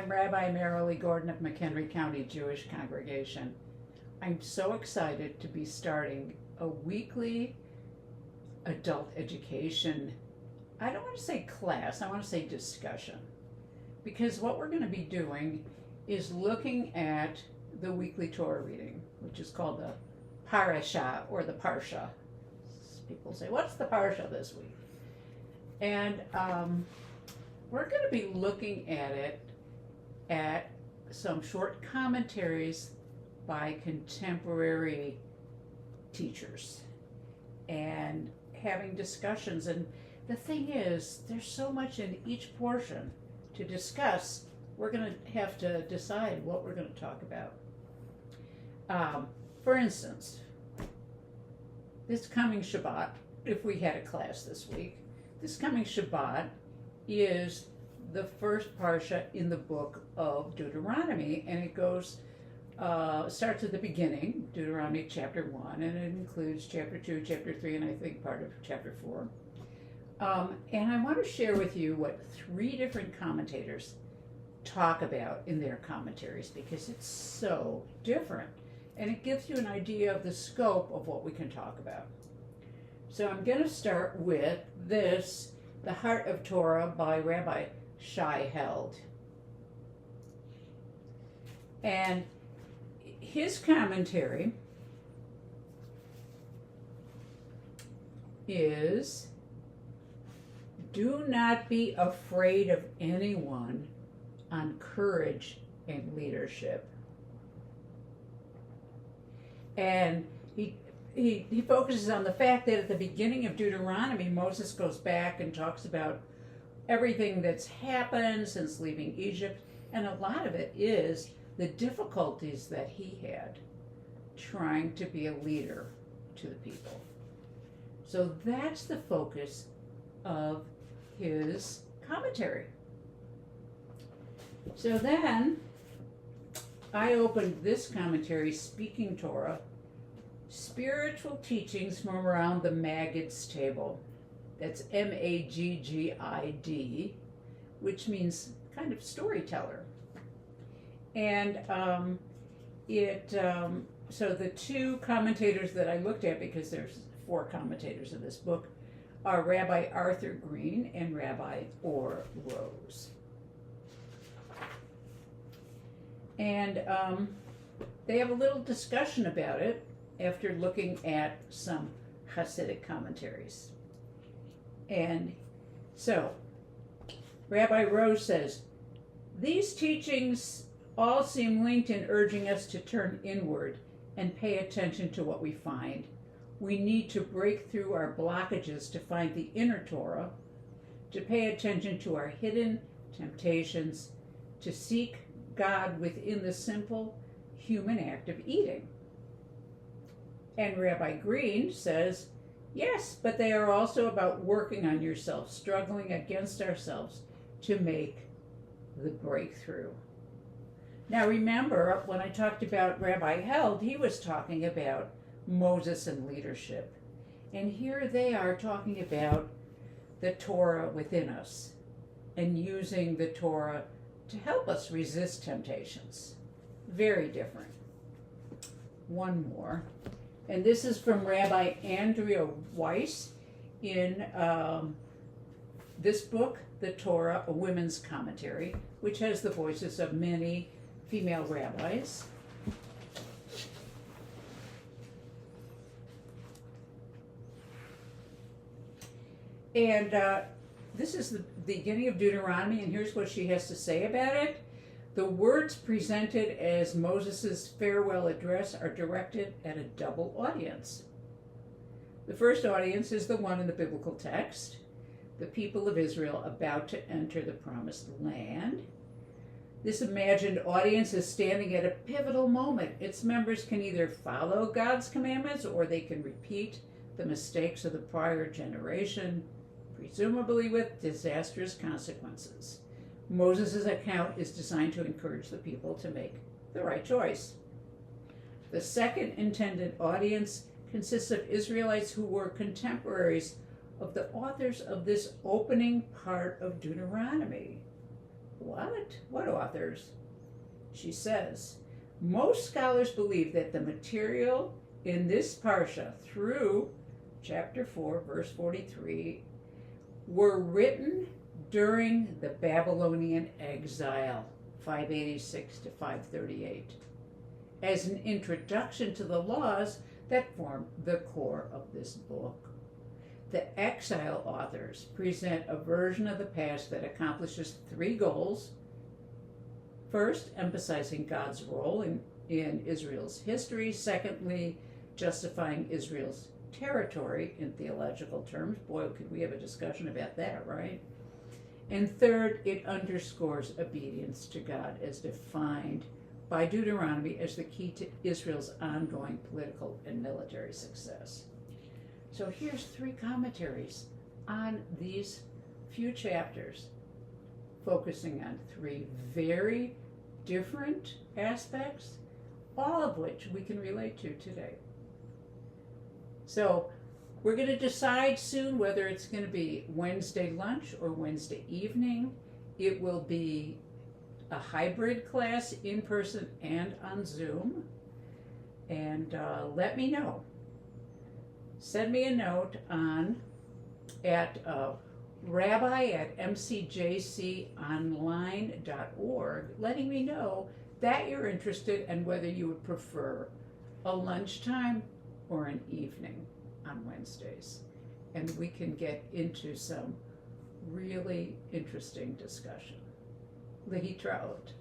I'm Rabbi Marilee Gordon of McHenry County Jewish Congregation. I'm so excited to be starting a weekly adult education, I don't want to say class, I want to say discussion. Because what we're going to be doing is looking at the weekly Torah reading, which is called the Parashah or the Parsha. People say, what's the Parsha this week? And we're going to be looking at it at some short commentaries by contemporary teachers and having discussions. And the thing is, there's so much in each portion to discuss. We're going to have to decide what we're going to talk about. For instance, this coming Shabbat, if we had a class this week, this coming Shabbat is the first parsha in the book of Deuteronomy, and it goes, starts at the beginning, Deuteronomy chapter 1, and it includes chapter 2, chapter 3, and I think part of chapter 4. And I want to share with you what 3 different commentators talk about in their commentaries, because it's so different, and it gives you an idea of the scope of what we can talk about. So I'm going to start with this, The Heart of Torah by Rabbi Shai Held. And his commentary is, do not be afraid of anyone on courage and leadership. And he focuses on the fact that at the beginning of Deuteronomy, Moses goes back and talks about everything that's happened since leaving Egypt, and a lot of it is the difficulties that he had trying to be a leader to the people. So that's the focus of his commentary. So then I opened this commentary, Speaking Torah, Spiritual Teachings from Around the Maggid's Table. That's Maggid, which means kind of storyteller. And so the 2 commentators that I looked at, because there's 4 commentators of this book, are Rabbi Arthur Green and Rabbi Or Rose. And they have a little discussion about it after looking at some Hasidic commentaries. And so, Rabbi Rose says, these teachings all seem linked in urging us to turn inward and pay attention to what we find. We need to break through our blockages to find the inner Torah, to pay attention to our hidden temptations, to seek God within the simple human act of eating. And Rabbi Green says, yes, but they are also about working on yourself, struggling against ourselves to make the breakthrough. Now remember, when I talked about Rabbi Held, he was talking about Moses and leadership. And here they are talking about the Torah within us and using the Torah to help us resist temptations. Very different. One more. And this is from Rabbi Andrea Weiss in this book, The Torah, a Women's Commentary, which has the voices of many female rabbis. And this is the beginning of Deuteronomy, and here's what she has to say about it. The words presented as Moses' farewell address are directed at a double audience. The first audience is the one in the biblical text, the people of Israel about to enter the promised land. This imagined audience is standing at a pivotal moment. Its members can either follow God's commandments or they can repeat the mistakes of the prior generation, presumably with disastrous consequences. Moses' account is designed to encourage the people to make the right choice. The second intended audience consists of Israelites who were contemporaries of the authors of this opening part of Deuteronomy. What? What authors? She says, most scholars believe that the material in this parsha through chapter 4, verse 43, were written during the Babylonian exile, 586 to 538, as an introduction to the laws that form the core of this book. The exile authors present a version of the past that accomplishes three goals. First, emphasizing God's role in Israel's history. Secondly, justifying Israel's territory in theological terms. Boy, could we have a discussion about that, right? And third, it underscores obedience to God as defined by Deuteronomy as the key to Israel's ongoing political and military success. So here's three commentaries on these few chapters, focusing on three very different aspects, all of which we can relate to today. So we're going to decide soon whether it's going to be Wednesday lunch or Wednesday evening. It will be a hybrid class, in person and on Zoom. And let me know. Send me a note at rabbi@mcjconline.org, letting me know that you're interested and whether you would prefer a lunchtime or an evening on Wednesdays. And we can get into some really interesting discussion. Lehi Traot.